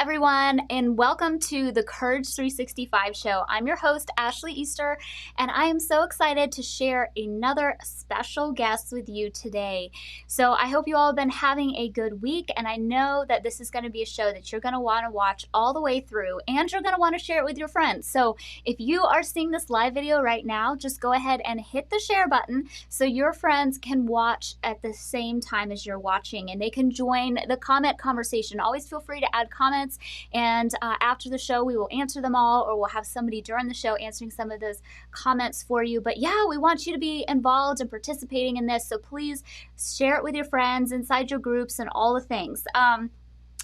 everyone, and welcome to the Courage 365 show. I'm your host, Ashley Easter, and I am so excited to share another special guest with you today. So I hope you all have been having a good week, and I know that this is going to be a show that you're going to want to watch all the way through, and you're going to want to share it with your friends. So if you are seeing this live video right now, just go ahead and hit the share button so your friends can watch at the same time as you're watching, and they can join the comment conversation. Always feel free to add comments, and after the show we will answer them all, or we'll have somebody during the show answering some of those comments for you. But yeah, we want you to be involved and participating in this, so please share it with your friends inside your groups and all the things.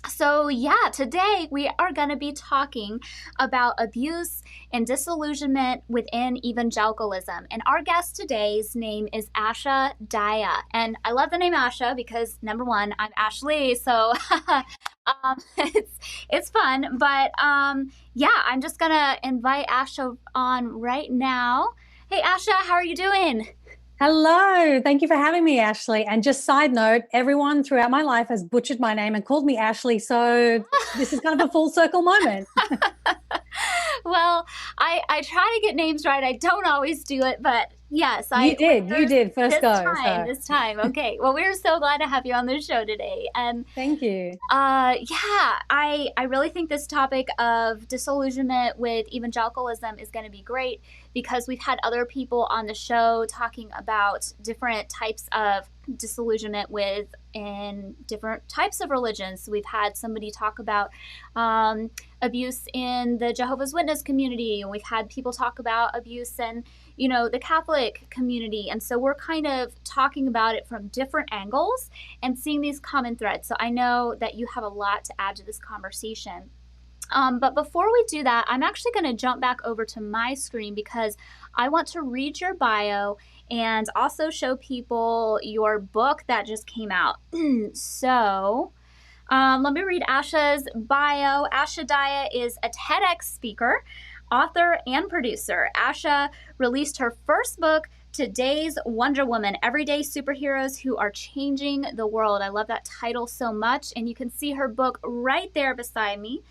So yeah, today we are going to be talking about abuse and disillusionment within evangelicalism. And our guest today's name is Asha Dahya. And I love the name Asha because, number one, I'm Ashley, so it's fun. But yeah, I'm just going to invite Asha on right now. Hey Asha, how are you doing? Hello. Thank you for having me, Ashley. And just side note, everyone throughout my life has butchered my name and called me Ashley. So this is kind of a full circle moment. Well, I try to get names right. I don't always do it, but yes. You did. First go. This time. Okay. Well, we're so glad to have you on the show today. And thank you. Yeah, I really think this topic of disillusionment with evangelicalism is going to be great because we've had other people on the show talking about different types of disillusionment in different types of religions. So we've had somebody talk about abuse in the Jehovah's Witness community, and we've had people talk about abuse in, the Catholic community. And so we're kind of talking about it from different angles and seeing these common threads. So I know that you have a lot to add to this conversation. But before we do that, I'm actually going to jump back over to my screen because I want to read your bio and also show people your book that just came out. So let me read Asha's bio. Asha Dahya is a TEDx speaker, author, and producer. Asha released her first book, Today's Wonder Woman, Everyday Superheroes Who Are Changing the World. I love that title so much, and you can see her book right there beside me.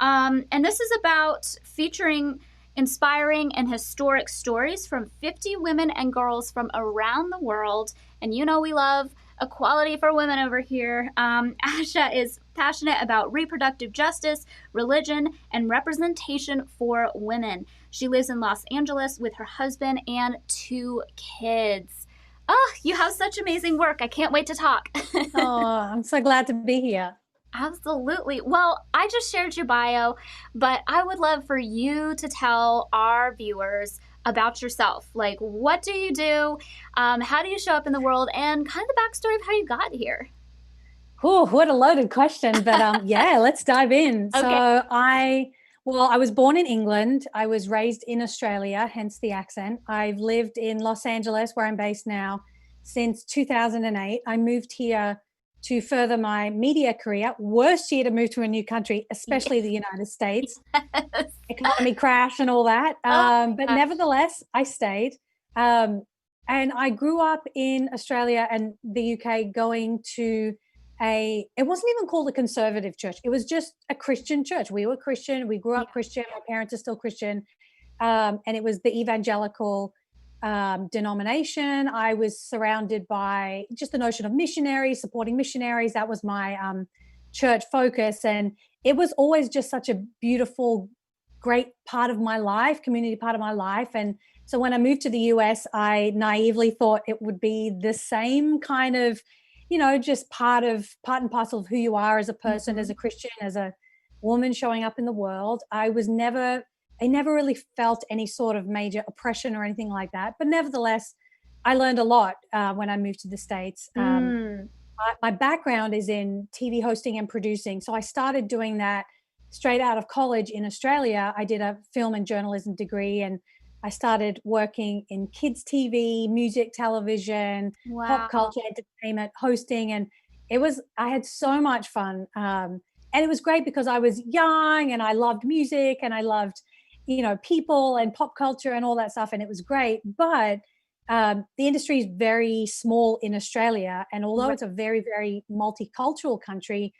And this is about featuring inspiring and historic stories from 50 women and girls from around the world. And we love equality for women over here. Asha is passionate about reproductive justice, religion, and representation for women. She lives in Los Angeles with her husband and 2 kids. Oh, you have such amazing work. I can't wait to talk. Oh, I'm so glad to be here. Absolutely. Well, I just shared your bio, but I would love for you to tell our viewers about yourself. Like, what do you do? How do you show up in the world? And kind of the backstory of how you got here. Oh, what a loaded question. But yeah, let's dive in. Okay. So I was born in England. I was raised in Australia, hence the accent. I've lived in Los Angeles, where I'm based now, since 2008. I moved here to further my media career. Worst year to move to a new country, especially the United States. Yes. Economy crash and all that. But nevertheless, I stayed. And I grew up in Australia and the UK going to it wasn't even called a conservative church. It was just a Christian church. We were Christian. We grew up Christian. My parents are still Christian. And it was the evangelical denomination. I was surrounded by just the notion of missionaries, supporting missionaries. That was my church focus. And it was always just such a beautiful, great part of my life, community part of my life. And so when I moved to the US, I naively thought it would be the same kind of, just part and parcel of who you are as a person, mm-hmm. as a Christian, as a woman showing up in the world. I never really felt any sort of major oppression or anything like that. But nevertheless, I learned a lot when I moved to the States. My background is in TV hosting and producing. So I started doing that straight out of college in Australia. I did a film and journalism degree, and I started working in kids TV, music, television, pop culture, entertainment, hosting. And I had so much fun. And it was great because I was young and I loved music and I loved people and pop culture and all that stuff. And it was great. But the industry is very small in Australia. And although it's a very, very multicultural country,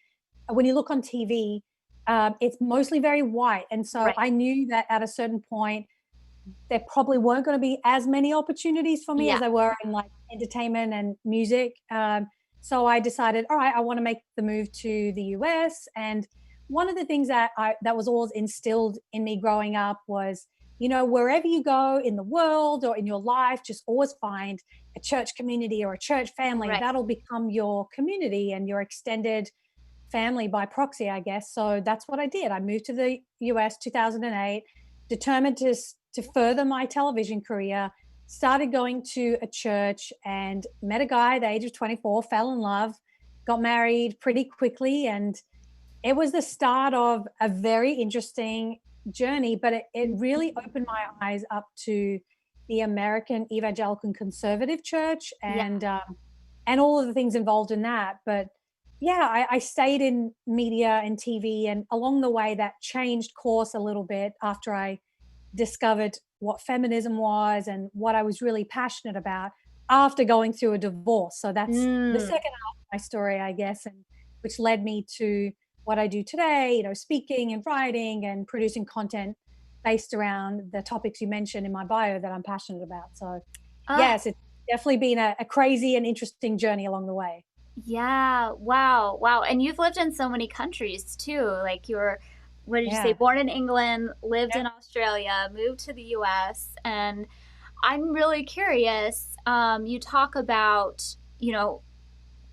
when you look on TV, It's mostly very white. And so Right. I knew that at a certain point, there probably weren't going to be as many opportunities for me as Yeah. there were in like entertainment and music. So I decided, all right, I want to make the move to the US. And one of the things that was always instilled in me growing up was, wherever you go in the world or in your life, just always find a church community or a church family. Right. That'll become your community and your extended family by proxy, I guess. So that's what I did. I moved to the US 2008, determined to further my television career, started going to a church and met a guy at the age of 24, fell in love, got married pretty quickly. And it was the start of a very interesting journey, but it really Mhm. opened my eyes up to the American evangelical conservative church Yeah. and all of the things involved in that. But yeah, I stayed in media and TV, and along the way, that changed course a little bit after I discovered what feminism was and what I was really passionate about after going through a divorce. So that's the Mm. second half of my story, I guess, and which led me to what I do today, speaking and writing and producing content based around the topics you mentioned in my bio that I'm passionate about. So, Uh, yes, it's definitely been a crazy and interesting journey along the way. yeah. Wow. Wow. And you've lived in so many countries too. Like what did you say? Yeah. Born in England, lived Yeah. in Australia, moved to the US. And I'm really curious. You talk about,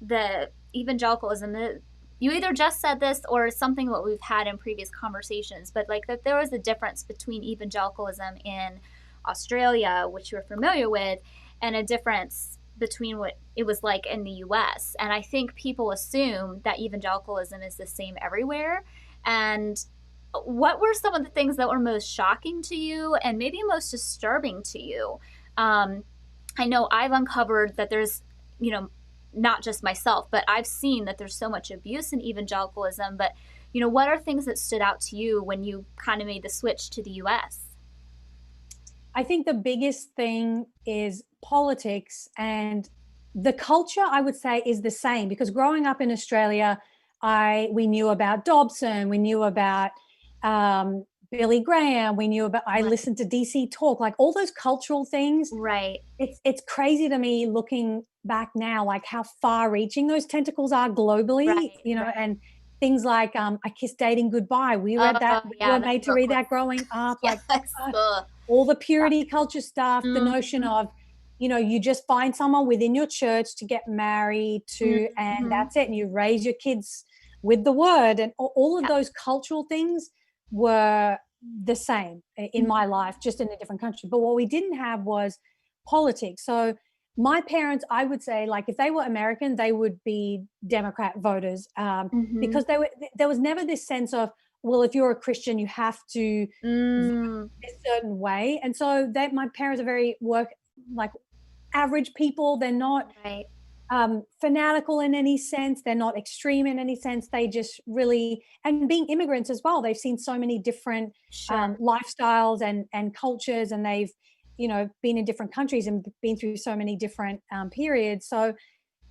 the evangelicalism. You either just said this or something what we've had in previous conversations, but like that there was a difference between evangelicalism in Australia, which you're familiar with, and a difference between what it was like in the US. And I think people assume that evangelicalism is the same everywhere. And what were some of the things that were most shocking to you and maybe most disturbing to you? Um, I know I've uncovered that there's, you know, not just myself, but I've seen that there's so much abuse in evangelicalism. But, what are things that stood out to you when you kind of made the switch to the US? I think the biggest thing is politics, and the culture, I would say, is the same because growing up in Australia, we knew about Dobson, we knew about Billy Graham, I Right. listened to DC Talk, like all those cultural things. Right. It's crazy to me looking back now, like how far reaching those tentacles are globally, Right. Right. and things like I Kissed Dating Goodbye. We read that, Oh, we yeah, were that made to book read was, that growing up, like yes. uh, Ugh. all the purity culture stuff, the notion Mm-hmm. of, you just find someone within your church to get married to, and Mm-hmm. that's it. And you raise your kids with the word, and all of Yeah. those cultural things were the same in my Mm-hmm. life, just in a different country. But what we didn't have was politics. So my parents, I would say, like if they were American, they would be Democrat voters, Mm-hmm. because there was never this sense of, well, if you're a Christian, you have to vote Mm. this certain way. And so my parents are very like average people. They're not Right. fanatical in any sense. They're not extreme in any sense. They just really, and being immigrants as well, they've seen so many different Sure. lifestyles and cultures, and they've, been in different countries and been through so many different periods. So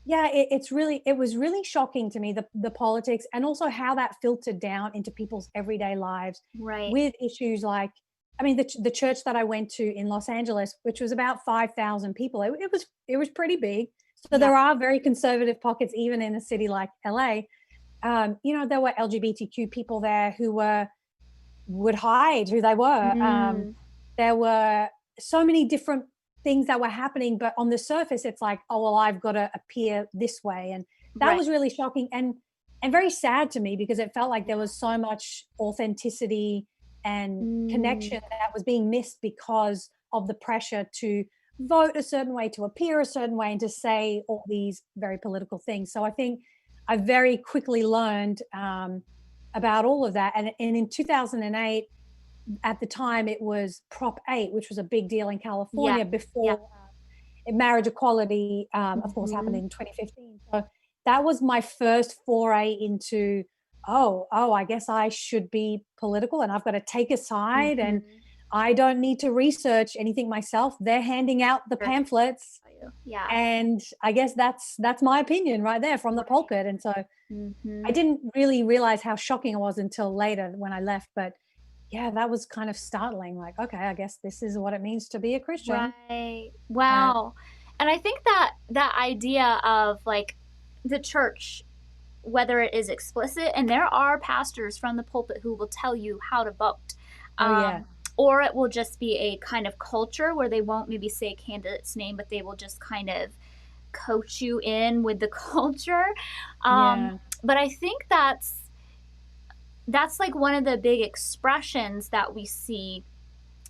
yeah, it was really shocking to me, the politics and also how that filtered down into people's everyday lives Right. with issues like, I mean, the church that I went to in Los Angeles, which was about 5,000 people, it was pretty big. So Yeah. there are very conservative pockets even in a city like LA. There were LGBTQ people there who would hide who they were. Mm. There were so many different things that were happening, but on the surface, it's like, oh well, I've got to appear this way, and that Right. was really shocking and very sad to me because it felt like there Yeah. was so much authenticity and Mm. connection that was being missed because of the pressure to vote a certain way, to appear a certain way, and to say all these very political things. So I think I very quickly learned about all of that, and in 2008 at the time it was Prop 8, which was a big deal in Yeah. California Yeah. before marriage equality, of course, happened Mm-hmm. in 2015. So that was my first foray into, oh, I guess I should be political and I've got to take a side. And Mm-hmm. I don't need to research anything myself. They're handing out the pamphlets. Yeah. And I guess that's my opinion right there from the pulpit. And so I didn't really realize how shocking it was until later when I left. But yeah, that was kind of startling. Like, okay, I guess this is what it means to be a Christian. Right. Wow. And I think that that idea of like the church, whether it is explicit, and there are pastors from the pulpit who will tell you how to vote. Oh, yeah. Or it will just be a kind of culture where they won't maybe say a candidate's name, but they will just kind of coach you in with the culture. Yeah. But I think that's like one of the big expressions that we see.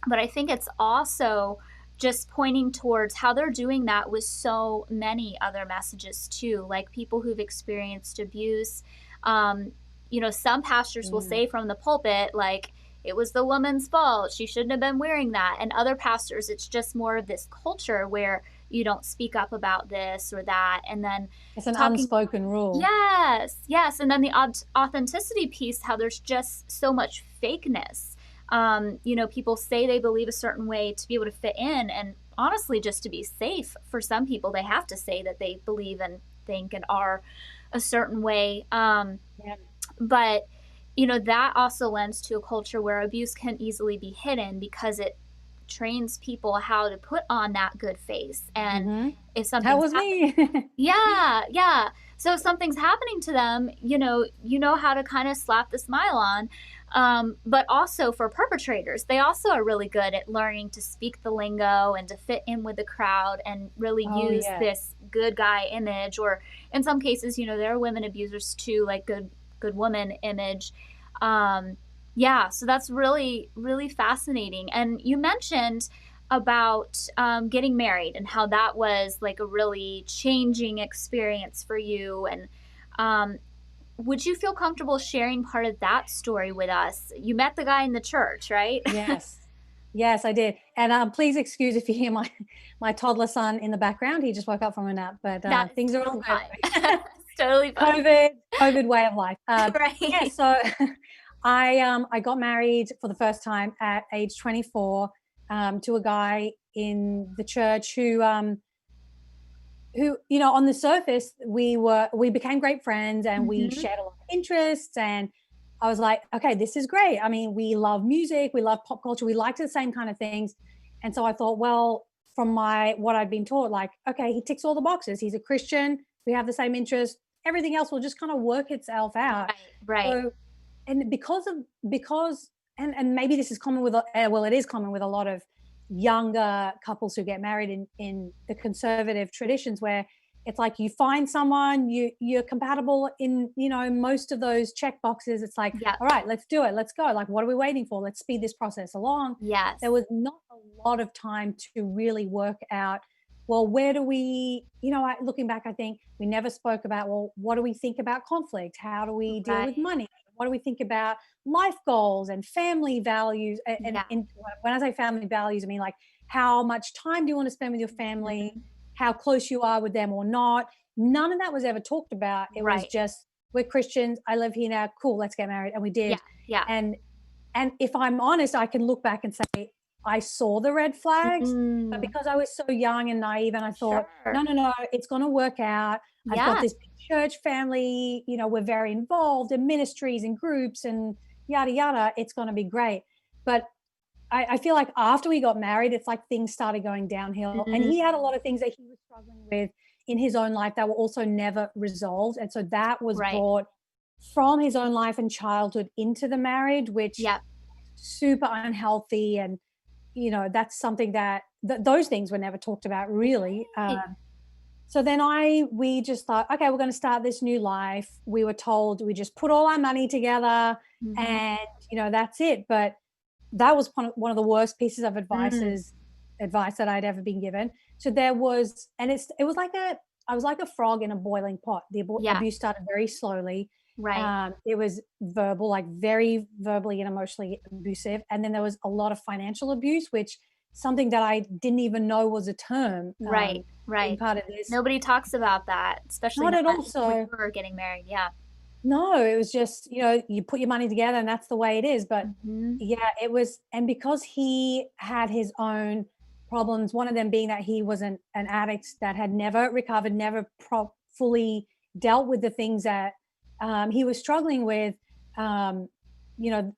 But I think it's also just pointing towards how they're doing that with so many other messages too, like people who've experienced abuse. You know, some pastors will say from the pulpit, like, it was the woman's fault. She shouldn't have been wearing that. And other pastors, it's just more of this culture where you don't speak up about this or that. And then it's an unspoken rule. Yes, yes. And then the authenticity piece, how there's just so much fakeness. You know, people say they believe a certain way to be able to fit in. And honestly, just to be safe, for some people, they have to say that they believe and think and are a certain way. But, you know, that also lends to a culture where abuse can easily be hidden because it trains people how to put on that good face. And if something that was me. yeah. So if something's happening to them, you know how to kind of slap the smile on. But also for perpetrators, they also are really good at learning to speak the lingo and to fit in with the crowd and really use this good guy image. Or in some cases, you know, there are women abusers too, like good woman image. Yeah, so that's really, really fascinating. And you mentioned about getting married and how that was like a really changing experience for you. And would you feel comfortable sharing part of that story with us? You met the guy in the church, right? Yes, I did. And please excuse if you hear my toddler son in the background. He just woke up from a nap, but things are all good. It's totally fine. COVID way of life. Right. Yeah, so I got married for the first time at age 24 to a guy in the church who, you know, on the surface we became great friends and we shared a lot of interests, and I was like, okay, this is great. I mean, we love music, we love pop culture, we liked the same kind of things. And so I thought, well, from what I'd been taught, like, okay, he ticks all the boxes. He's a Christian. We have the same interests. Everything else will just kind of work itself out. Right. So, and because and maybe this is common with, well, it is common with a lot of younger couples who get married in the conservative traditions, where it's like you find someone, you're compatible in, you know, most of those check boxes. It's like, all right, let's do it. Let's go. Like, what are we waiting for? Let's speed this process along. Yes. There was not a lot of time to really work out, well, where do we, you know, looking back, I think we never spoke about, well, what do we think about conflict? How do we deal with money? What do we think about life goals and family values? And when I say family values, I mean, like, how much time do you want to spend with your family? How close you are with them or not? None of that was ever talked about. It was just, we're Christians. I live here now. Cool. Let's get married. And we did. Yeah. And if I'm honest, I can look back and say, I saw the red flags, but because I was so young and naive, and I thought, no, it's going to work out. I've got this big church family, you know, we're very involved in ministries and groups and yada, yada. It's going to be great. But I feel like after we got married, it's like things started going downhill. And he had a lot of things that he was struggling with in his own life that were also never resolved. And so that was brought from his own life and childhood into the marriage, which super unhealthy. And, you know, that's something that those things were never talked about really. So then we just thought, okay, we're going to start this new life. We were told we just put all our money together and, you know, that's it. But that was one of the worst pieces of advice that I'd ever been given. So there was, and it was like I was like a frog in a boiling pot. The abuse started very slowly. It was verbal, like very verbally and emotionally abusive. And then there was a lot of financial abuse, which something that I didn't even know was a term. Right. Part of this. Nobody talks about that, especially not at all. So when we were getting married. Yeah. No, it was just, you put your money together and that's the way it is. But Mhm. yeah, it was, and because he had his own problems, one of them being that he was an addict that had never recovered, never fully dealt with the things that he was struggling with, um, you know,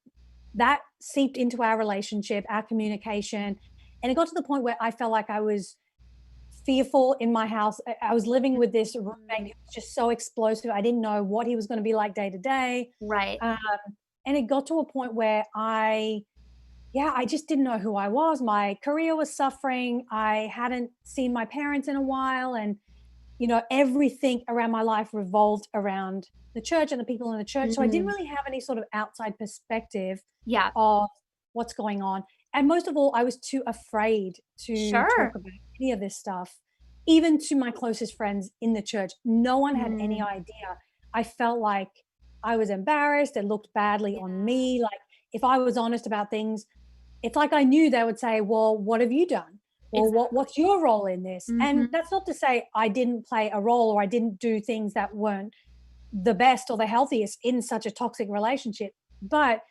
that seeped into our relationship, our communication. And it got to the point where I felt like I was fearful in my house. I was living with this roommate who Mm. was just so explosive. I didn't know what he was going to be like day to day. Right. Um, and it got to a point where I just didn't know who I was. My career was suffering. I hadn't seen my parents in a while. And, everything around my life revolved around the church and the people in the church. So I didn't Mm. really have any sort of outside perspective Yeah. of what's going on. And most of all, I was too afraid to talk Sure. about any of this stuff, even to my closest friends in the church. No one had any Mm. idea. I felt like I was embarrassed. It looked badly on Yeah. me. Like if I was honest about things, it's like I knew they would say, "Well, what have you done? Well, what's Exactly. your role in this?" And Mhm. that's not to say I didn't play a role or I didn't do things that weren't the best or the healthiest in such a toxic relationship, but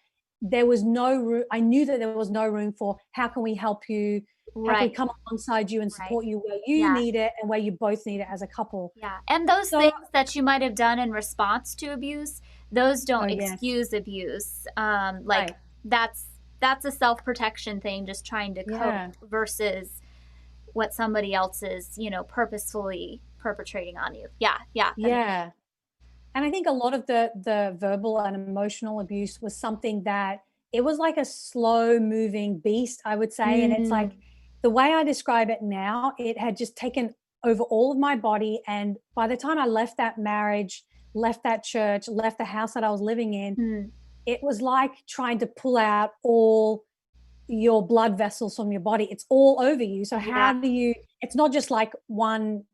there was no room. I knew that there was no room for how can we help you? How can we Right. come alongside you and Right. support you where you Yeah. need it and where you both need it as a couple? Yeah. And those So, things that you might have done in response to abuse, those oh don't yes, excuse abuse. Like right, that's that's a self-protection thing, just trying to cope yeah, versus what somebody else is, purposefully perpetrating on you. Yeah. Yeah. That makes yeah. And I think a lot of the verbal and emotional abuse was something that it was like a slow moving beast, I would say. And it's like Mm. the way I describe it now, it had just taken over all of my body. And by the time I left that marriage, left that church, left the house that I was living in, Mm. it was like trying to pull out all your blood vessels from your body. It's all over you. So Yeah. how do you, it's not just like one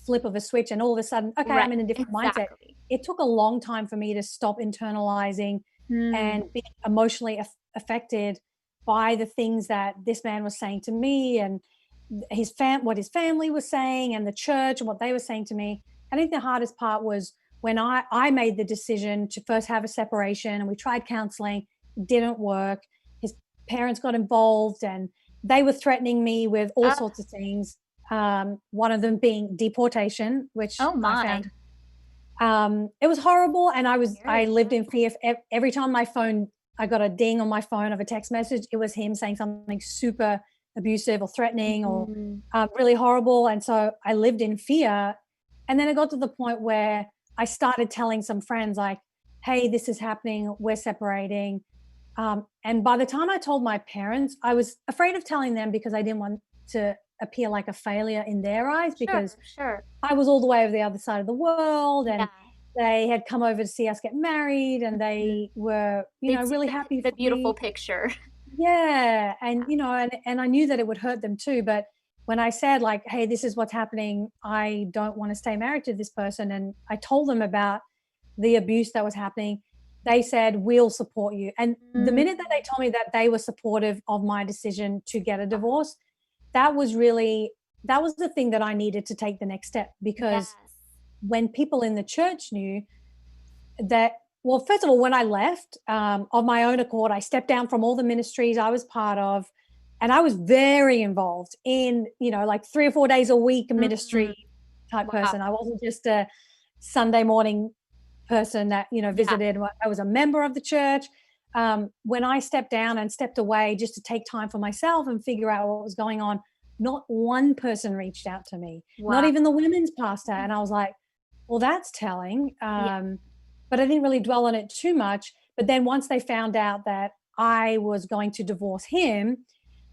flip of a switch and all of a sudden, okay, Right. I'm in a different mindset. Exactly. It took a long time for me to stop internalizing Mm. and being emotionally affected by the things that this man was saying to me and what his family was saying and the church and what they were saying to me. I think the hardest part was when I made the decision to first have a separation and we tried counseling, didn't work. His parents got involved and they were threatening me with all Uh, sorts of things. One of them being deportation, which oh I my. found it was horrible. And I Very. lived in fear. Every time I got a ding on my phone of a text message, it was him saying something super abusive or threatening or Mm. really horrible. And so I lived in fear. And then it got to the point where I started telling some friends, like, hey, this is happening. We're separating. And by the time I told my parents, I was afraid of telling them because I didn't want to appear like a failure in their eyes Sure. because Sure. I was all the way over the other side of the world Yeah. and they had come over to see us get married and Mm. they were, They'd see really happy the for beautiful me. picture. Yeah. And, Yeah. and I knew that it would hurt them too. But when I said like, hey, this is what's happening, I don't want to stay married to this person. And I told them about the abuse that was happening. They said, we'll support you. And the Mm. minute that they told me that they were supportive of my decision to get a divorce, that was really, that was the thing that I needed to take the next step because Yes. when people in the church knew that, well, first of all, when I left of my own accord, I stepped down from all the ministries I was part of, and I was very involved in, like 3 or 4 days a week Mm. ministry type Wow. person. I wasn't just a Sunday morning person that Yeah. visited. I was a member of the church. When I stepped down and stepped away just to take time for myself and figure out what was going on, not one person reached out to me, not Wow. even the women's pastor. And I was like, well, that's telling. Yeah. But I didn't really dwell on it too much. But then once they found out that I was going to divorce him,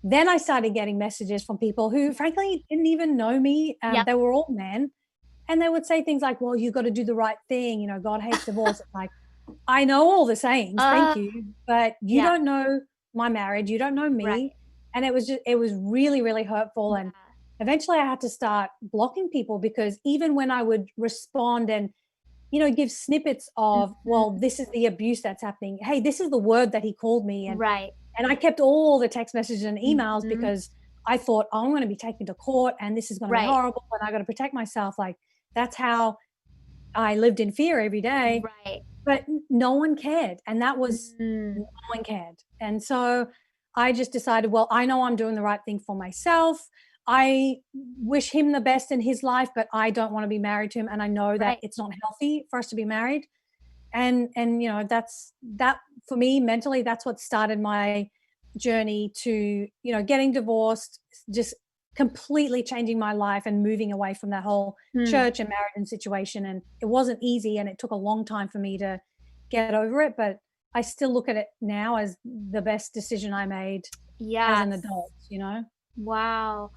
then I started getting messages from people who, Yeah. frankly, didn't even know me. Yeah. They were all men. And they would say things like, well, you got to do the right thing. God hates divorce. It's like, I know all the sayings, thank Uh, you, but you yeah. don't know my marriage, you don't know Right. me. And it was really, really hurtful. Yeah. And eventually I had to start blocking people because even when I would respond and, give snippets of, well, Mhm. this is the abuse that's happening. Hey, this is the word that he called me. Right. And I kept all the text messages and emails Mhm. because I thought, oh, I'm going to be taken to court and this is going to be Right. horrible and I got to protect myself. Like that's how I lived in fear every day. Right. but no one cared. And that was, Mm, no one cared. And so I just decided, well, I know I'm doing the right thing for myself. I wish him the best in his life, but I don't want to be married to him. And I know that right. it's not healthy for us to be married. And you know, that's that for me mentally, that's what started my journey to, you know, getting divorced, just completely changing my life and moving away from that whole Hmm. church and marriage and situation. And it wasn't easy and it took a long time for me to get over it, but I still look at it now as the best decision I made as an Yes. adult, you know? Wow.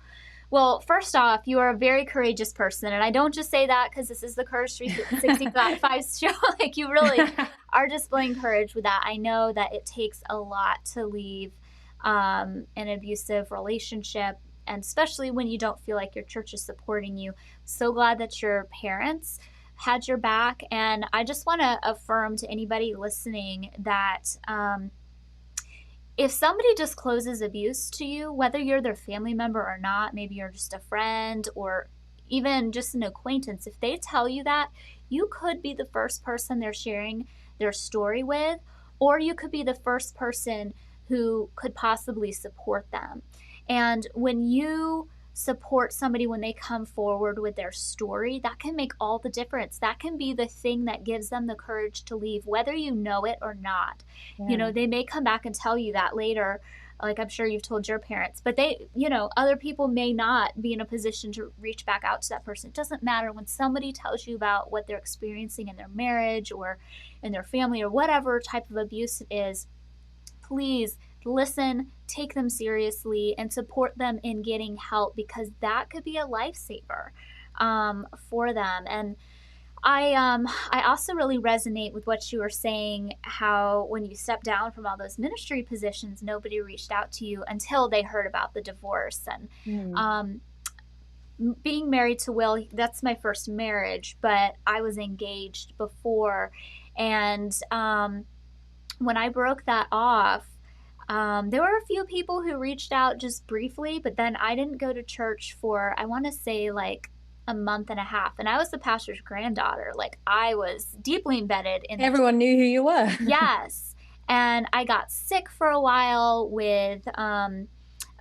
Well, first off, you are a very courageous person. And I don't just say that because this is the Courage 365 show. Like, you really are displaying courage with that. I know that it takes a lot to leave an abusive relationship, and especially when you don't feel like your church is supporting you. So glad that your parents had your back. And I just want to affirm to anybody listening that if somebody discloses abuse to you, whether you're their family member or not, maybe you're just a friend or even just an acquaintance, if they tell you that, you could be the first person they're sharing their story with, or you could be the first person who could possibly support them. And when you support somebody when they come forward with their story, that can make all the difference. That can be the thing that gives them the courage to leave, whether you know it or not. You Yeah. know, they may come back and tell you that later, like I'm sure you've told your parents, but they, you know, other people may not be in a position to reach back out to that person. It doesn't matter when somebody tells you about what they're experiencing in their marriage or in their family or whatever type of abuse it is. Please listen, take them seriously, and support them in getting help, because that could be a lifesaver for them. And I also really resonate with what you were saying, how when you stepped down from all those ministry positions, nobody reached out to you until they heard about the divorce. And Mm. um, being married to Will, that's my first marriage, but I was engaged before. And when I broke that off, there were a few people who reached out just briefly, but then I didn't go to church for, I want to say, like a month and a half. And I was the pastor's granddaughter. Like, I was deeply embedded in the Everyone knew who you were. yes. And I got sick for a while with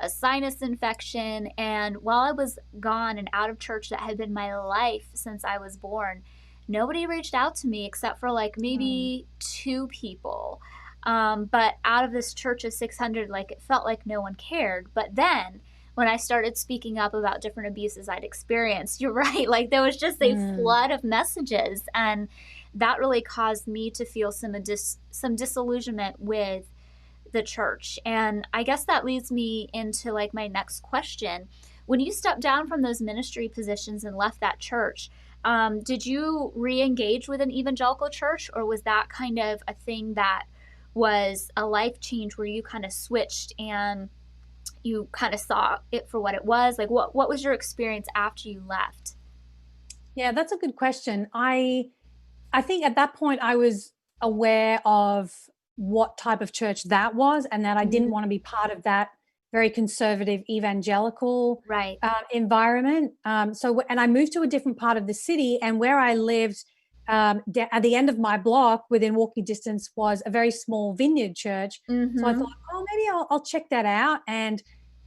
a sinus infection. And while I was gone and out of church, that had been my life since I was born, nobody reached out to me except for like Mm. maybe two people. But out of this church of 600, like, it felt like no one cared. But then when I started speaking up about different abuses I'd experienced, you're right, like there was just a Mm. flood of messages. And that really caused me to feel some disillusionment with the church. And I guess that leads me into like my next question. When you stepped down from those ministry positions and left that church, did you re-engage with an evangelical church, or was that kind of a thing that was a life change where you kind of switched and you kind of saw it for what it was? Like, what was your experience after you left? Yeah, that's a good question. I think at that point I was aware of what type of church that was, and that I didn't Mm, want to be part of that very conservative evangelical right. environment. And I moved to a different part of the city, and where I lived, at the end of my block, within walking distance, was a very small vineyard church. So I thought, Mm-hmm. oh, maybe I'll check that out. And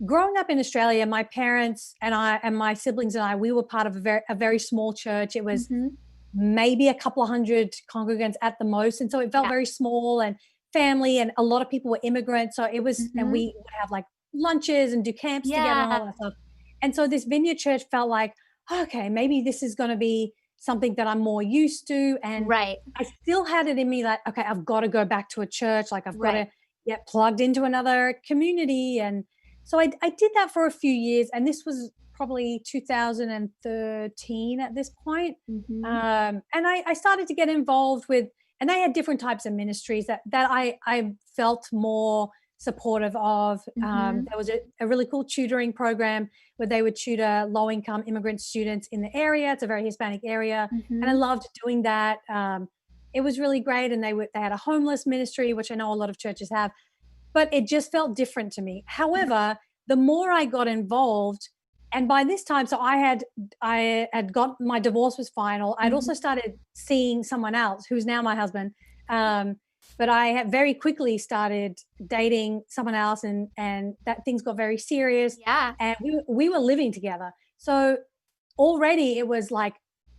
growing up in Australia, my parents and I and my siblings and I, we were part of a very small church. It was Mm-hmm. maybe a couple of hundred congregants at the most. And so it felt Yeah. very small and family, and a lot of people were immigrants. So it was, and Mm-hmm. we would have like lunches and do camps together and Yeah. all that stuff. And so this vineyard church felt like, okay, maybe this is going to be something that I'm more used to. And Right. I still had it in me that, okay, I've got to go back to a church. Like I've got Right. to get plugged into another community. And so I did that for a few years. And this was probably 2013 at this point. Mm-hmm. And I started to get involved with, and they had different types of ministries that I felt more supportive of. Mm-hmm. There was a really cool tutoring program where they would tutor low income immigrant students in the area. It's a very Hispanic area. And I Mm-hmm. loved doing that. It was really great. And they had a homeless ministry, which I know a lot of churches have, but it just felt different to me. However, the more I got involved, and by this time, so I had got, my divorce was final. I'd Mm-hmm. also started seeing someone else who's now my husband. But I had very quickly started dating someone else, and that things got very serious. Yeah. And we were living together. So already it was like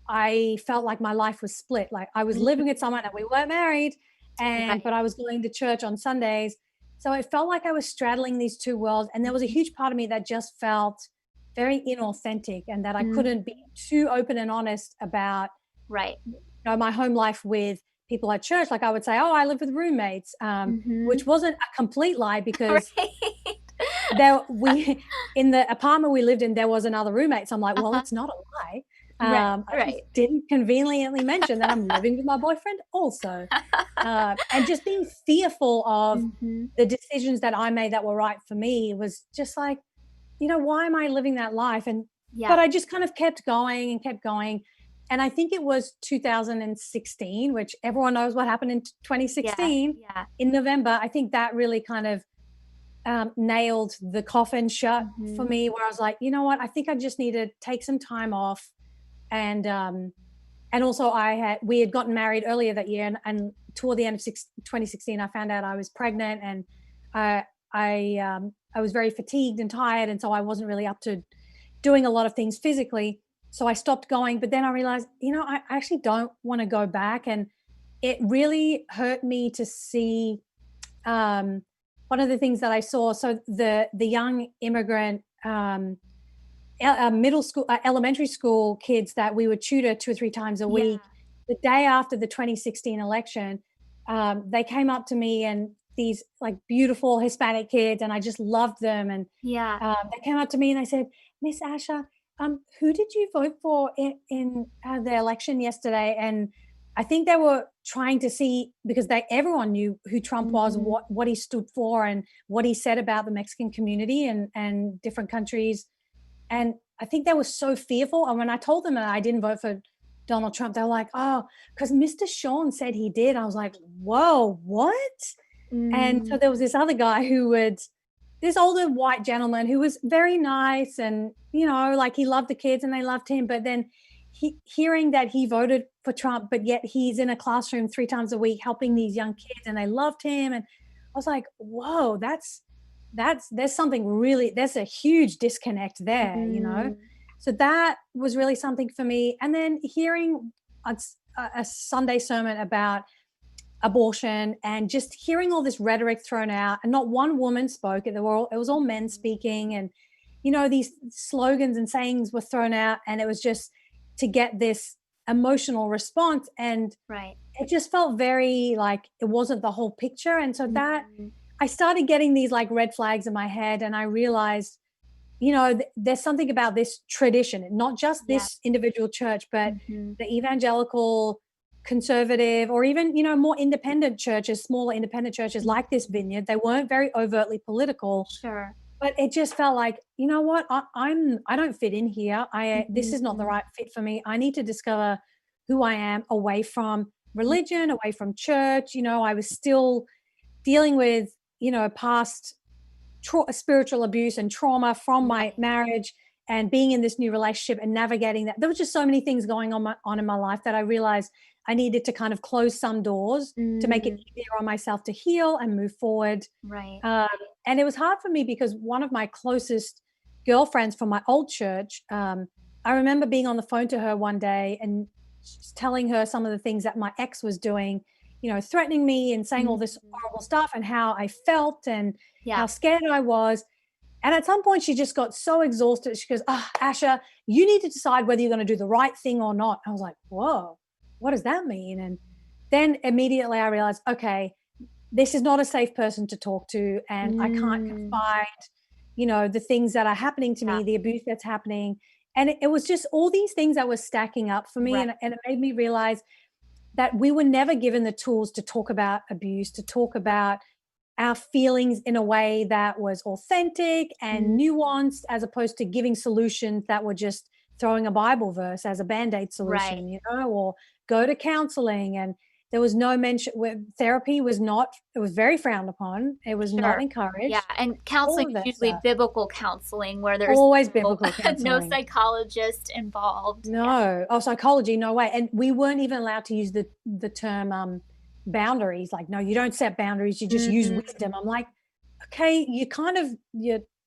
I felt like my life was split. Like I was living with someone and we weren't married, Right. but I was going to church on Sundays. So it felt like I was straddling these two worlds. And there was a huge part of me that just felt very inauthentic, and that I couldn't be too open and honest about Right. my home life with people at church. Like I would say, oh, I live with roommates, which wasn't a complete lie, because Right. there we in the apartment we lived in, there was another roommate. So I'm like, well, Uh-huh. it's not a lie. Right. I just Right. didn't conveniently mention that I'm living with my boyfriend also. And just being fearful of the decisions that I made that were right for me was just like, why am I living that life? Yeah. But I just kind of kept going and kept going. And I think it was 2016, which everyone knows what happened in Yeah. 2016 Yeah. in November. I think that really kind of nailed the coffin shut for me, where I was like, you know what, I think I just need to take some time off. And also we had gotten married earlier that year, and toward the end of 2016, I found out I was pregnant, and I, I was very fatigued and tired. And so I wasn't really up to doing a lot of things physically. So I stopped going, but then I realized, I actually don't want to go back. And it really hurt me to see, one of the things that I saw. So the young immigrant, middle school, elementary school kids that we would tutor 2 or 3 times a Yeah. week, the day after the 2016 election, they came up to me, and these like beautiful Hispanic kids, and I just loved them. And Yeah. they came up to me and they said, Miss Asha, who did you vote for in the election yesterday? And I think they were trying to see, because everyone knew who Trump was, what he stood for, and what he said about the Mexican community and different countries. And I think they were so fearful. And when I told them that I didn't vote for Donald Trump, they were like, oh, because Mr. Sean said he did. I was like, whoa, what? And so there was this other guy this older white gentleman who was very nice, and, like he loved the kids and they loved him. But then hearing that he voted for Trump, but yet he's in a classroom 3 times a week helping these young kids, and they loved him. And I was like, whoa, there's a huge disconnect there. So that was really something for me. And then hearing a Sunday sermon about abortion, and just hearing all this rhetoric thrown out, and not one woman spoke. It was all men speaking, and these slogans and sayings were thrown out, and it was just to get this emotional response. And Right. it just felt very like it wasn't the whole picture. And so that I started getting these like red flags in my head, and I realized, there's something about this tradition, not just Yeah. this individual church, but the evangelical, conservative, or even, more independent churches, smaller independent churches like this Vineyard. They weren't very overtly political, Sure. but it just felt like, you know what, I don't fit in here. This is not the right fit for me. I need to discover who I am away from religion, away from church. I was still dealing with, past spiritual abuse and trauma from my marriage, and being in this new relationship and navigating that. There was just so many things going on in my life that I realized I needed to kind of close some doors to make it easier on myself to heal and move forward. Right. And it was hard for me, because one of my closest girlfriends from my old church, I remember being on the phone to her one day and just telling her some of the things that my ex was doing, threatening me and saying all this horrible stuff, and how I felt and how scared I was. And at some point she just got so exhausted. She goes, Asha, you need to decide whether you're going to do the right thing or not. I was like, whoa, what does that mean? And then immediately I realized, okay, this is not a safe person to talk to, and I can't confide, the things that are happening to me, the abuse that's happening. And it was just all these things that were stacking up for me. Right. And it made me realize that we were never given the tools to talk about abuse, to talk about our feelings in a way that was authentic and nuanced, as opposed to giving solutions that were just throwing a Bible verse as a Band-Aid solution, or go to counseling. And there was no mention where therapy was not, it was very frowned upon. It was not encouraged. Yeah, and All counseling of is that usually stuff. biblical counseling, where there's Always biblical no counseling. psychologist involved. No. Oh, psychology, no way. And we weren't even allowed to use the term boundaries. Like, no, you don't set boundaries. You just use wisdom. I'm like, okay, you're,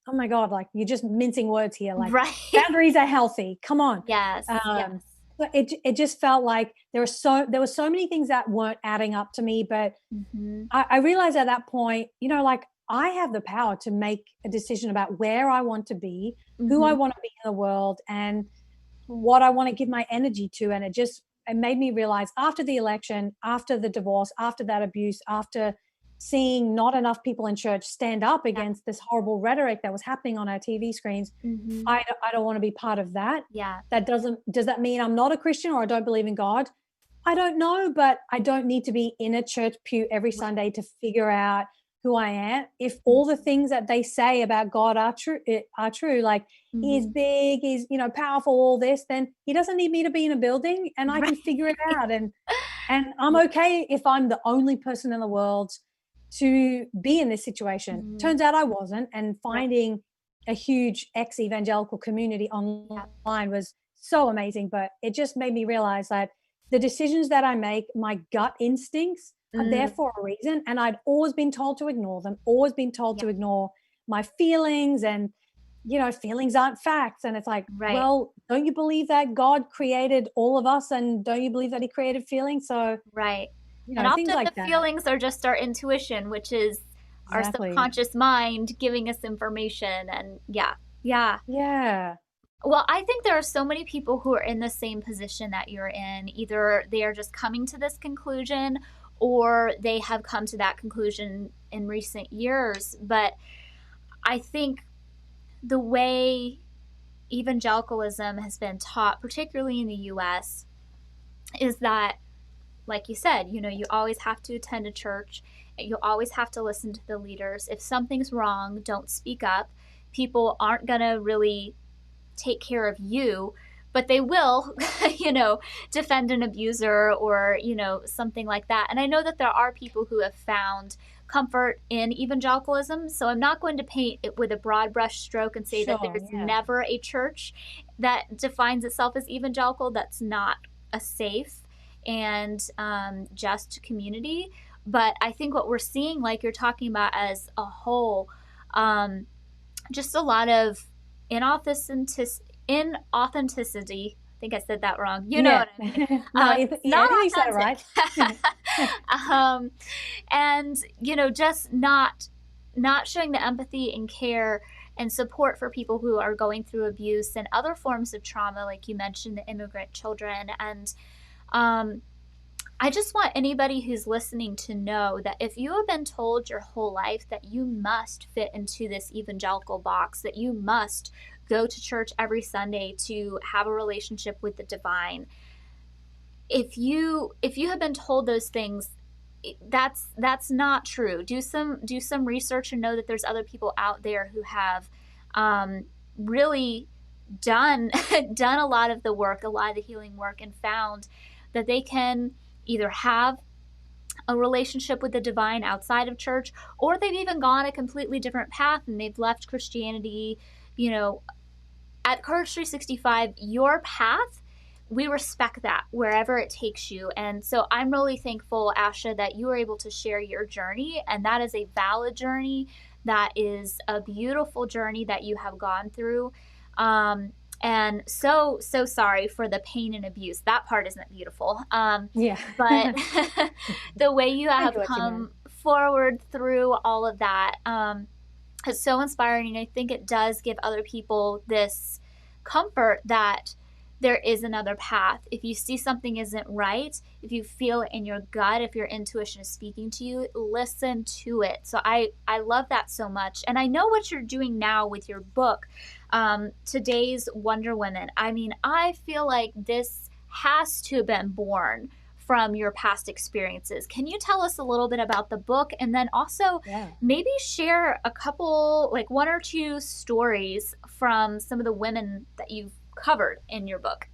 oh my God, like you're just mincing words here. Like Right. boundaries are healthy. Come on. Yes. Yes. But it just felt like there were so many things that weren't adding up to me. But Mm-hmm. I realized at that point, like I have the power to make a decision about where I want to be, who I Mm-hmm. want to be in the world, and what I want to give my energy to. And it made me realize after the election, after the divorce, after that abuse, after seeing not enough people in church stand up Yeah. against this horrible rhetoric that was happening on our TV screens, Mm-hmm. I don't want to be part of that. Yeah. Does that mean I'm not a Christian or I don't believe in God? I don't know, but I don't need to be in a church pew every Right. Sunday to figure out who I am. If all the things that they say about God are true, like Mm-hmm. he's big, he's powerful, all this, then he doesn't need me to be in a building, and I can Right. figure it out. And I'm okay if I'm the only person in the world to be in this situation. Mm-hmm. Turns out I wasn't, and Right. finding a huge ex-evangelical community Yeah. online was so amazing. But it just made me realize that the decisions that I make, my gut instincts are there Mm. for a reason. And I'd always been told to ignore them, always been told Yeah. to ignore my feelings, and feelings aren't facts. And it's like, Right. well, don't you believe that God created all of us, and don't you believe that he created feelings? So, Right. And things often the like that. feelings are just our intuition, which is our Exactly. subconscious mind giving us information. And yeah, yeah. Yeah. Well, I think there are so many people who are in the same position that you're in. Either they are just coming to this conclusion or they have come to that conclusion in recent years. But I think the way evangelicalism has been taught, particularly in the US, is that, like you said, you always have to attend a church. You always have to listen to the leaders. If something's wrong, don't speak up. People aren't going to really take care of you, but they will, defend an abuser or, something like that. And I know that there are people who have found comfort in evangelicalism. So I'm not going to paint it with a broad brush stroke and say that Sure. there's Yeah. never a church that defines itself as evangelical. That's not a safe and just community. But I think what we're seeing, like you're talking about as a whole, just a lot of inauthenticity. I think I said that wrong. You know Yeah. what I mean? No, Not I think you said it authentic. right. And just not showing the empathy and care and support for people who are going through abuse and other forms of trauma, like you mentioned, the immigrant children. And I just want anybody who's listening to know that if you have been told your whole life that you must fit into this evangelical box, that you must go to church every Sunday to have a relationship with the divine, if you have been told those things, that's not true. Do some research and know that there's other people out there who have really done done a lot of the work, a lot of the healing work, and found that they can either have a relationship with the divine outside of church, or they've even gone a completely different path and they've left Christianity. At Courage 365, your path, we respect that wherever it takes you. And so I'm really thankful, Asha, that you were able to share your journey, and that is a valid journey. That is a beautiful journey that you have gone through. And so sorry for the pain and abuse. That part isn't beautiful. Yeah. But the way you I have get what you come meant. forward through all of that is so inspiring. And I think it does give other people this comfort that there is another path. If you see something isn't right, if you feel it in your gut, if your intuition is speaking to you, listen to it. So I love that so much. And I know what you're doing now with your book, Today's Wonder Women. I mean, I feel like this has to have been born from your past experiences. Can you tell us a little bit about the book, and then also maybe share a couple, like one or two stories from some of the women that you've covered in your book?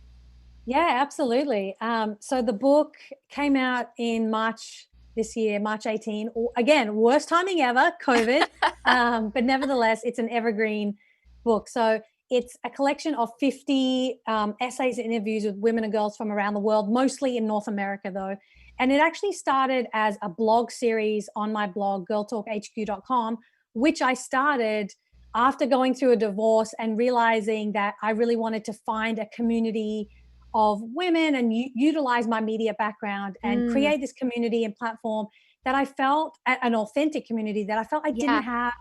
Yeah, absolutely. So the book came out in March this year, March 18. Again, worst timing ever, COVID. But nevertheless, it's an evergreen book. So it's a collection of 50 essays and interviews with women and girls from around the world, mostly in North America, though. And it actually started as a blog series on my blog, girltalkhq.com, which I started after going through a divorce and realizing that I really wanted to find a community of women and utilize my media background and create this community and platform that I felt, an authentic community that I felt I didn't have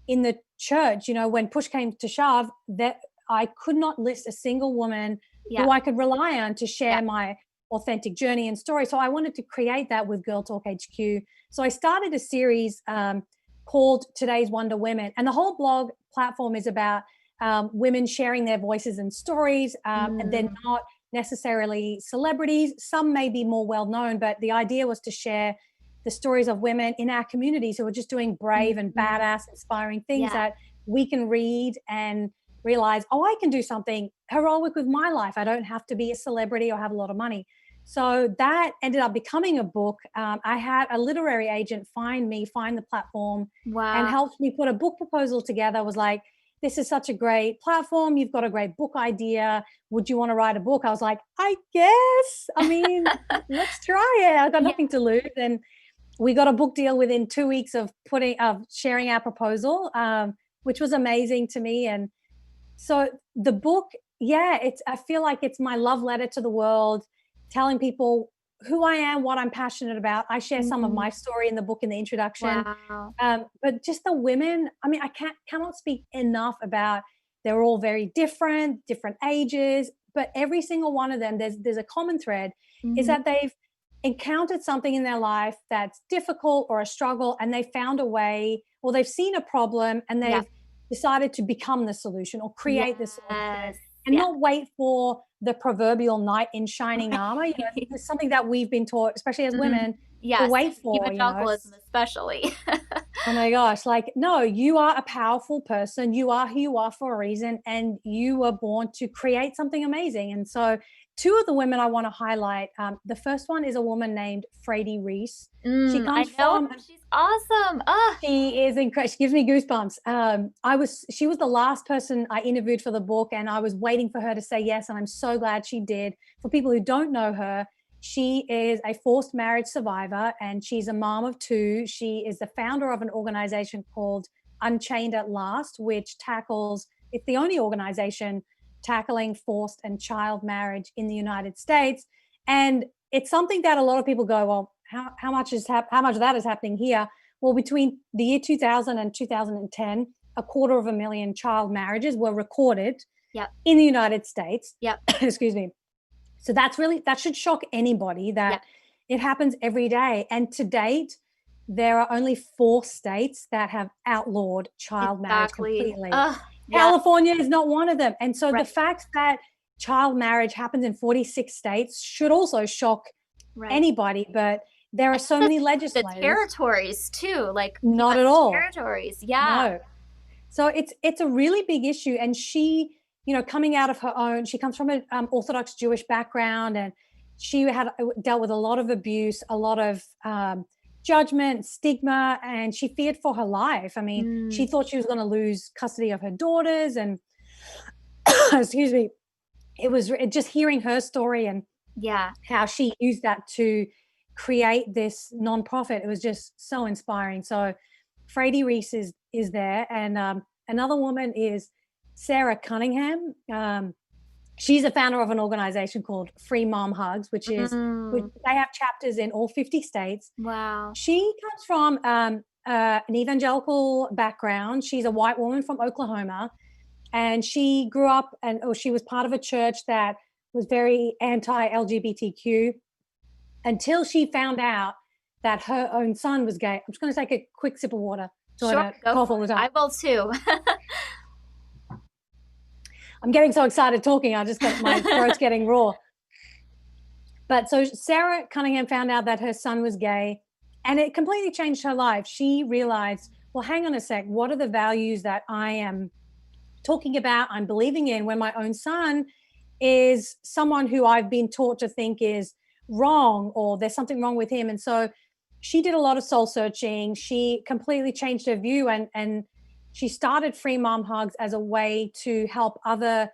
in the church. You know, when push came to shove, that I could not list a single woman who I could rely on to share my authentic journey and story. So I wanted to create that with Girl Talk HQ. So I started a series called Today's Wonder Women. And the whole blog platform is about women sharing their voices and stories. And they're not necessarily celebrities. Some may be more well-known, but the idea was to share the stories of women in our communities who are just doing brave and badass, inspiring things that we can read and realize, oh, I can do something heroic with my life. I don't have to be a celebrity or have a lot of money. So that ended up becoming a book. I had a literary agent find the platform and helped me put a book proposal together. Was like, this is such a great platform. You've got a great book idea. Would you want to write a book? I was like, I guess. I mean, let's try it. I've got nothing to lose. And we got a book deal within 2 weeks of sharing our proposal, which was amazing to me. And so the book, I feel like it's my love letter to the world, telling people who I am, what I'm passionate about. I share some of my story in the book in the introduction. But just the women, I mean, I cannot speak enough about, they're all very different ages, but every single one of them, there's a common thread, is that they've encountered something in their life that's difficult or a struggle, and they found a way, or they've seen a problem and they've decided to become the solution or create the solution, and not wait for the proverbial knight in shining armor. You know, it's something that we've been taught, especially as women, to wait for. Evangelicalism, especially. Oh my gosh, like, no, you are a powerful person. You are who you are for a reason, and you were born to create something amazing. And so two of the women I want to highlight, the first one is a woman named Frady Reese. She comes from, she's awesome. She is incredible. She gives me goosebumps. She was the last person I interviewed for the book, and I was waiting for her to say yes, and I'm so glad she did. For people who don't know her, she is a forced marriage survivor, and she's a mom of two. She is the founder of an organization called Unchained at Last, which it's the only organization tackling forced and child marriage in the United States. And it's something that a lot of people go, well, how much of that is happening here? Well, between the year 2000 and 2010, 250,000 child marriages were recorded in the United States. Excuse me. So that should shock anybody that it happens every day. And to date, there are only 4 states that have outlawed child marriage completely. California is not one of them. And so the fact that child marriage happens in 46 states should also shock anybody. But there are so many legislators. The territories too, like not at all. Territories, No. So it's a really big issue. And she, you know, coming out of her own, she comes from an Orthodox Jewish background, and she had dealt with a lot of abuse, a lot of judgment, stigma, and she feared for her life. I mean, she thought she was going to lose custody of her daughters, and excuse me, it was just hearing her story and how she used that to create this nonprofit. It was just so inspiring. So Frady Reese is there, and another woman is Sarah Cunningham. She's a founder of an organization called Free Mom Hugs, which is they have chapters in all 50 states. Wow. She comes from an evangelical background. She's a white woman from Oklahoma, and she grew up she was part of a church that was very anti-LGBTQ until she found out that her own son was gay. I'm just going to take a quick sip of water. So Sure, I don't cough all the time. I will too. I'm getting so excited talking. I just got my throat's getting raw. But so Sarah Cunningham found out that her son was gay, and it completely changed her life. She realized, well, hang on a sec. What are the values that I am talking about, I'm believing in, when my own son is someone who I've been taught to think is wrong, or there's something wrong with him? And so she did a lot of soul searching. She completely changed her view, and she started Free Mom Hugs as a way to help other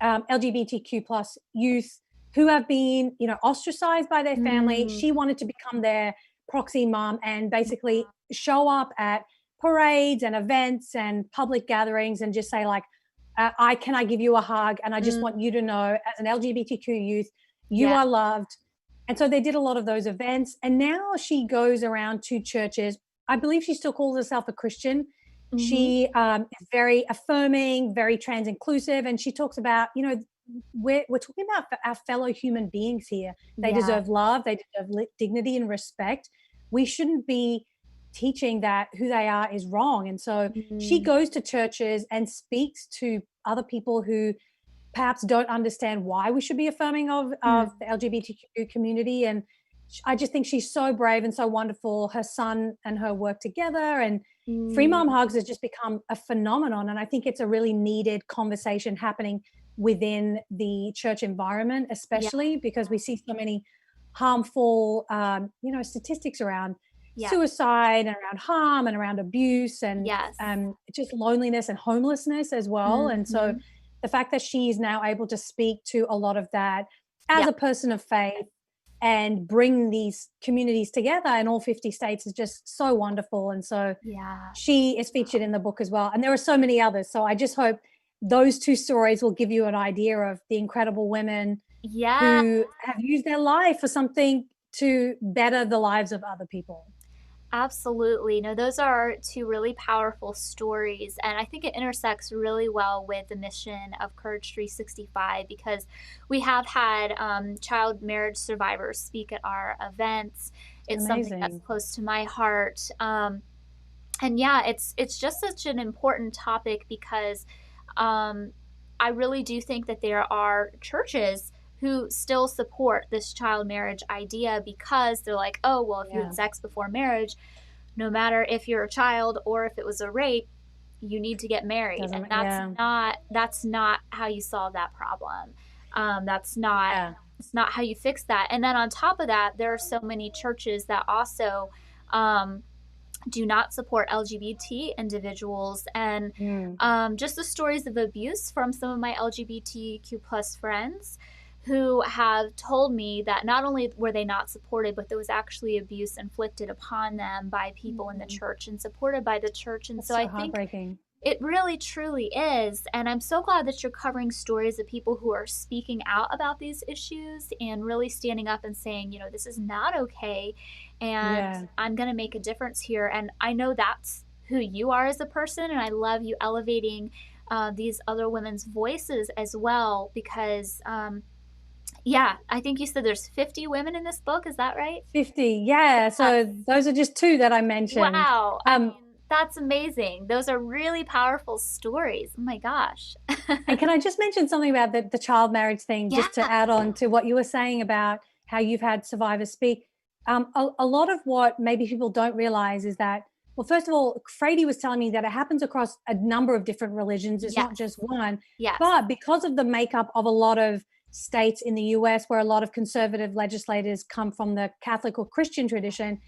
LGBTQ plus youth who have been, ostracized by their family. Mm, She wanted to become their proxy mom and basically show up at parades and events and public gatherings and just say like, I give you a hug, and I just mm, want you to know, as an LGBTQ youth, you yeah. are loved. And so they did a lot of those events, and now she goes around to churches. I believe she still calls herself a Christian. Mm-hmm. She is very affirming, very trans inclusive, and she talks about, we're talking about our fellow human beings here. They Yeah. deserve love, they deserve dignity and respect. We shouldn't be teaching that who they are is wrong. And so she Mm, goes to churches and speaks to other people who perhaps don't understand why we should be affirming of mm, the LGBTQ community. And I just think she's so brave and so wonderful. Her son and her work together, and Free Mom mm, Hugs has just become a phenomenon. And I think it's a really needed conversation happening within the church environment, yeah. especially because we see so many harmful, statistics around Yeah. suicide and around harm and around abuse and Yes. just loneliness and homelessness as well. And so Mm-hmm. the fact that she is now able to speak to a lot of that as Yeah. a person of faith and bring these communities together in all 50 states is just so wonderful. And so Yeah. she is featured in the book as well. And there are so many others. So I just hope those two stories will give you an idea of the incredible women Yeah. who have used their life for something to better the lives of other people. Absolutely. No, those are two really powerful stories. And I think it intersects really well with the mission of Courage 365 because we have had child marriage survivors speak at our events. It's something that's Amazing. close to my heart. And yeah, it's just such an important topic because um, I really do think that there are churches who still support this child marriage idea because they're like, oh, well, if you had Yeah. sex before marriage, no matter if you're a child or if it was a rape, you need to get married, and Doesn't, yeah. that's not how you solve that problem. That's not Yeah. it's not how you fix that. And then on top of that, there are so many churches that also um, do not support LGBT individuals, and Mm. just the stories of abuse from some of my LGBTQ plus friends who have told me that not only were they not supported, but there was actually abuse inflicted upon them by people in the Mm. church and supported by the church. And That's so I so think heartbreaking. it really truly is. And I'm so glad that you're covering stories of people who are speaking out about these issues and really standing up and saying, this is not okay. And Yeah. I'm going to make a difference here. And I know that's who you are as a person. And I love you elevating these other women's voices as well because, yeah, I think you said there's 50 women in this book. Is that right? 50. Yeah. Yeah. So those are just two that I mentioned. Wow. I Um, mean, that's amazing. Those are really powerful stories. Oh my gosh. and can I just mention something about the child marriage thing, Yeah. just to add on to what you were saying about how you've had survivors speak? A lot of what maybe people don't realize is that, well, first of all, Frady was telling me that it happens across a number of different religions. It's not Yes. just one. Yes. But because of the makeup of a lot of states in the US, where a lot of conservative legislators come from the Catholic or Christian tradition,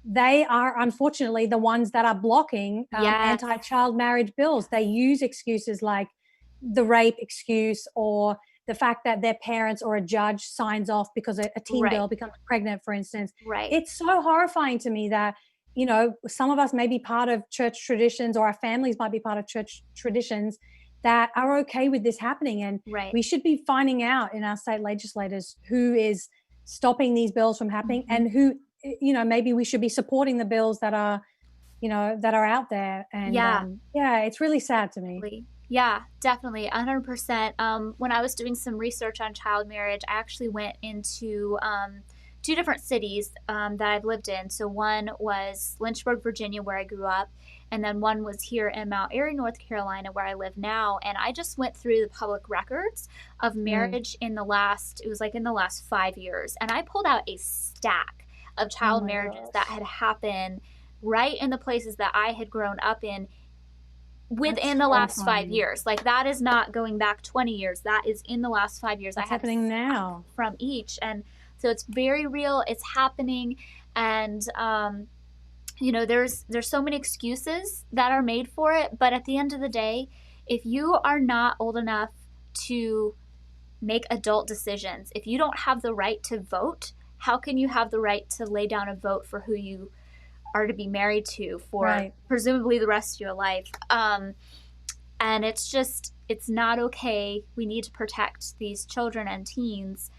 they are unfortunately the ones that are blocking Yes. anti-child marriage bills. They use excuses like the rape excuse, or the fact that their parents or a judge signs off because a teen Right. girl becomes pregnant, for instance. Right. It's so horrifying to me that, some of us may be part of church traditions, or our families might be part of church traditions that are okay with this happening. And Right. we should be finding out in our state legislators who is stopping these bills from happening, Mhm. and who, maybe we should be supporting the bills that are, that are out there. And Yeah. yeah, it's really sad to me. Definitely. Yeah, definitely. 100%. When I was doing some research on child marriage, I actually went into two different cities that I've lived in. So one was Lynchburg, Virginia, where I grew up, and then one was here in Mount Airy, North Carolina, where I live now. And I just went through the public records of Mm. marriage it was like in the last 5 years, and I pulled out a stack of Oh child my marriages that gosh. had happened right in the places that I had grown up in That's within the last five horrifying. years. Like that is not going back 20 years. That is in the last 5 years. I That's have a happening stack now. from each. And so it's very real. It's happening. And, there's so many excuses that are made for it. But at the end of the day, if you are not old enough to make adult decisions. If you don't have the right to vote, how can you have the right to lay down a vote for who you are to be married to for presumably the rest of your life? And it's not okay. We need to protect these children and teens.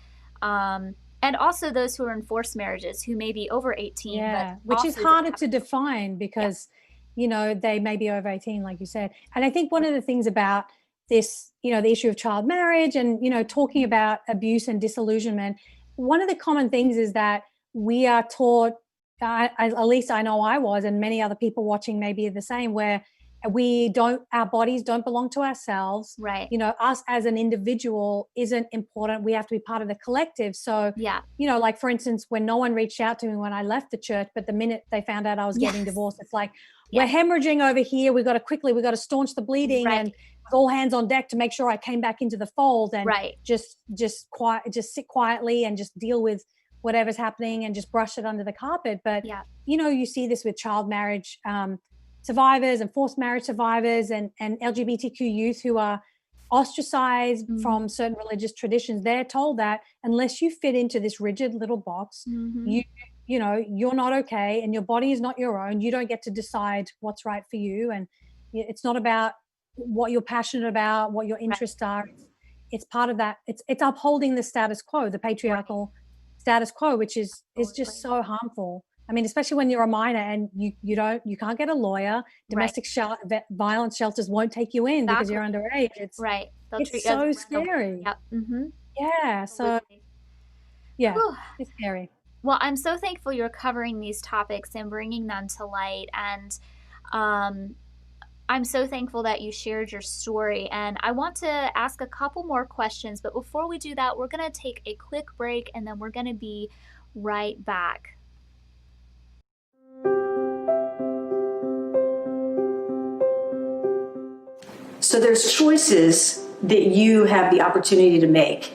And also those who are in forced marriages who may be over 18. Yeah, but which is harder to define because, you know, they may be over 18, like you said. And I think one of the things about this, you know, the issue of child marriage and, you know, talking about abuse and disillusionment, one of the common things is that we are taught, at least I know I was, and many other people watching may be the same, where our bodies don't belong to ourselves. Right. You know, us as an individual isn't important. We have to be part of the collective. So, you know, like for instance, when no one reached out to me when I left the church, but the minute they found out I was getting divorced, it's like, we're hemorrhaging over here. We got to staunch the bleeding and all hands on deck to make sure I came back into the fold and just sit quietly and just deal with whatever's happening and just brush it under the carpet. But, you know, you see this with child marriage, survivors and forced marriage survivors and LGBTQ youth who are ostracized from certain religious traditions. They're told that unless you fit into this rigid little box, you know, you're not okay and your body is not your own. You don't get to decide what's right for you. And it's not about what you're passionate about, what your interests are. It's part of that. It's upholding the status quo, the patriarchal status quo, which is just so harmful. I mean, especially when you're a minor and you can't get a lawyer. Domestic violence shelters won't take you in because you're underage. It's it's so scary. Yeah. So it's scary. Well, I'm so thankful you're covering these topics and bringing them to light. And I'm so thankful that you shared your story. And I want to ask a couple more questions. But before we do that, we're going to take a quick break and then we're going to be right back. So there's choices that you have the opportunity to make.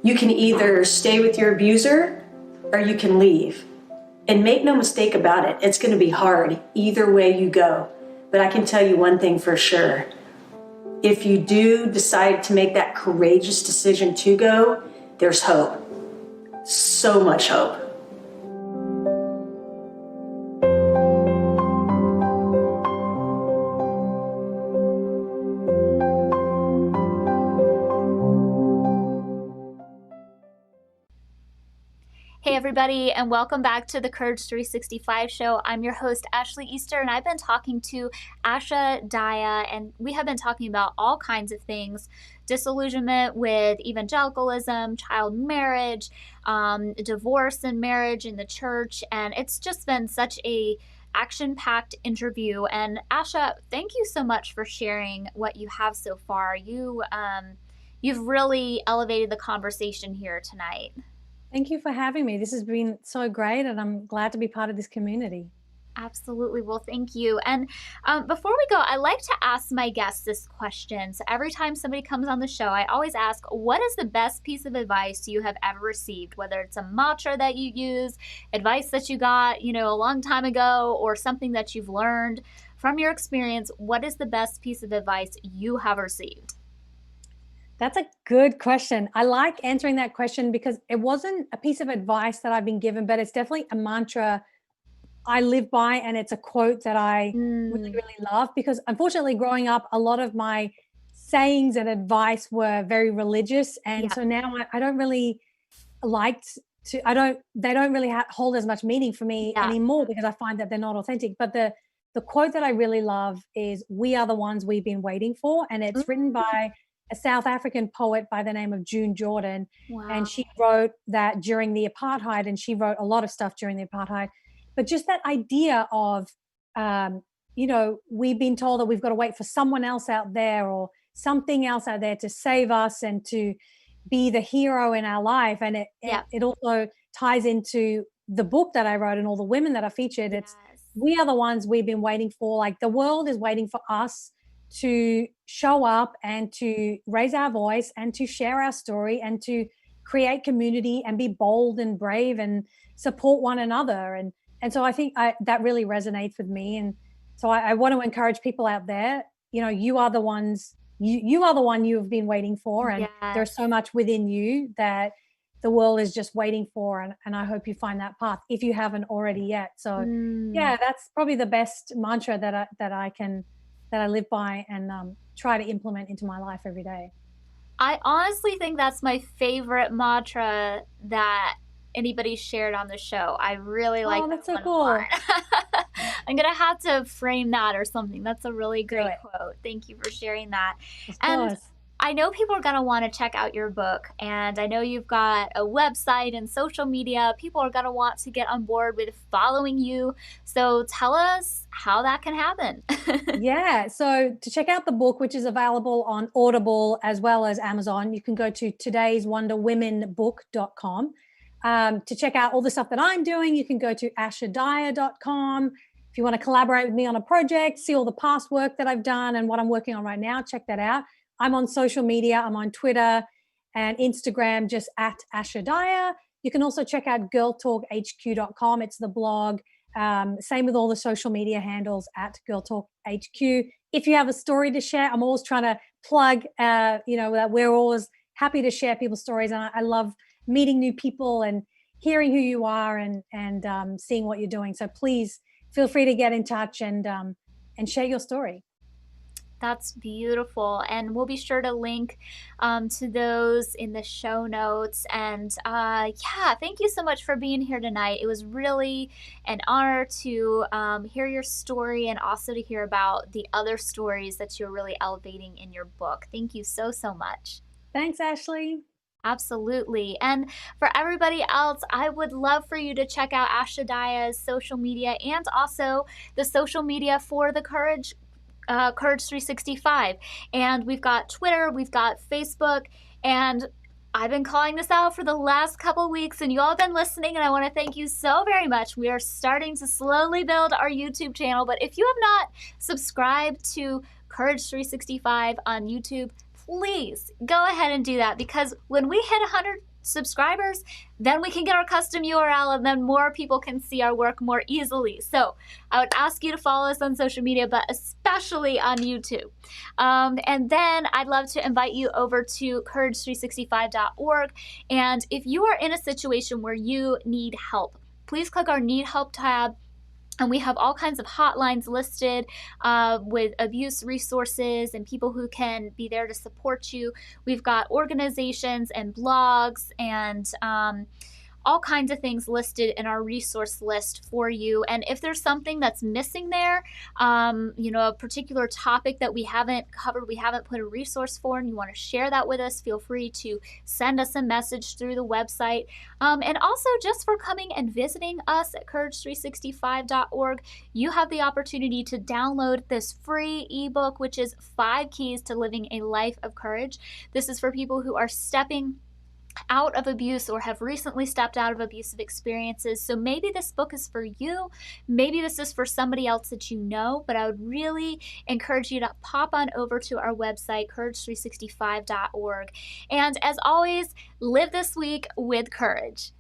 You can either stay with your abuser or you can leave. And make no mistake about it, it's going to be hard either way you go. But I can tell you one thing for sure. If you do decide to make that courageous decision to go, there's hope. So much hope. Hey everybody, and welcome back to the Courage 365 show. I'm your host, Ashley Easter, and I've been talking to Asha Dahya, and we have been talking about all kinds of things: disillusionment with evangelicalism, child marriage, divorce and marriage in the church, and it's just been such a action-packed interview. And Asha, thank you so much for sharing what you have so far. You've really elevated the conversation here tonight. Thank you for having me. This has been so great, and I'm glad to be part of this community. Absolutely. Well, thank you. And before we go, I like to ask my guests this question. So every time somebody comes on the show, I always ask, what is the best piece of advice you have ever received? Whether it's a mantra that you use, advice that you got, you know, a long time ago, or something that you've learned from your experience, what is the best piece of advice you have received? That's a good question. I like answering that question because it wasn't a piece of advice that I've been given, but it's definitely a mantra I live by. And it's a quote that I really, really love because unfortunately growing up, a lot of my sayings and advice were very religious. And so now I don't really they don't really hold as much meaning for me anymore because I find that they're not authentic. But the quote that I really love is, "We are the ones we've been waiting for." And it's written by a South African poet by the name of June Jordan. Wow. And she wrote that during the apartheid, and she wrote a lot of stuff during the apartheid. But just that idea of, you know, we've been told that we've got to wait for someone else out there or something else out there to save us and to be the hero in our life. And it also ties into the book that I wrote and all the women that are featured. It's, we are the ones we've been waiting for. Like the world is waiting for us to show up and to raise our voice and to share our story and to create community and be bold and brave and support one another. And so I think that really resonates with me. And so I want to encourage people out there, you know, you are the ones you are the one you have been waiting for, and there's so much within you that the world is just waiting for, and I hope you find that path if you haven't already yet. So yeah, that's probably the best mantra that I live by and try to implement into my life every day. I honestly think that's my favorite mantra that anybody shared on the show. I really like that. That's so one cool. line. I'm gonna have to frame that or something. That's a really great quote. Thank you for sharing that. Of and course. I know people are going to want to check out your book, and I know you've got a website and social media. People are going to want to get on board with following you. So tell us how that can happen. Yeah. So to check out the book, which is available on Audible as well as Amazon, you can go to todayswonderwomenbook.com. To check out all the stuff that I'm doing, you can go to ashadahya.com. If you want to collaborate with me on a project, see all the past work that I've done and what I'm working on right now, check that out. I'm on social media. I'm on Twitter and Instagram, just at Asha Dahya. You can also check out girltalkhq.com. It's the blog. Same with all the social media handles at girltalkhq. If you have a story to share, I'm always trying to plug, that we're always happy to share people's stories. And I love meeting new people and hearing who you are and seeing what you're doing. So please feel free to get in touch and share your story. That's beautiful. And we'll be sure to link to those in the show notes. And thank you so much for being here tonight. It was really an honor to hear your story and also to hear about the other stories that you're really elevating in your book. Thank you so, so much. Thanks, Ashley. Absolutely. And for everybody else, I would love for you to check out Asha Dahya's social media and also the social media for the Courage 365. And we've got Twitter, we've got Facebook, and I've been calling this out for the last couple weeks, and you all have been listening, and I want to thank you so very much. We are starting to slowly build our YouTube channel, but if you have not subscribed to Courage 365 on YouTube, please go ahead and do that, because when we hit 100 subscribers, then we can get our custom URL and then more people can see our work more easily. So I would ask you to follow us on social media, but especially on YouTube. And then I'd love to invite you over to courage365.org. And if you are in a situation where you need help, please click our Need Help tab. And we have all kinds of hotlines listed with abuse resources and people who can be there to support you. We've got organizations and blogs and all kinds of things listed in our resource list for you. And if there's something that's missing there, a particular topic that we haven't covered, we haven't put a resource for, and you want to share that with us, feel free to send us a message through the website. And also, just for coming and visiting us at courage365.org, you have the opportunity to download this free ebook, which is 5 Keys to Living a Life of Courage. This is for people who are stepping out of abuse or have recently stepped out of abusive experiences. So maybe this book is for you. Maybe this is for somebody else that you know, but I would really encourage you to pop on over to our website, courage365.org. And as always, live this week with courage.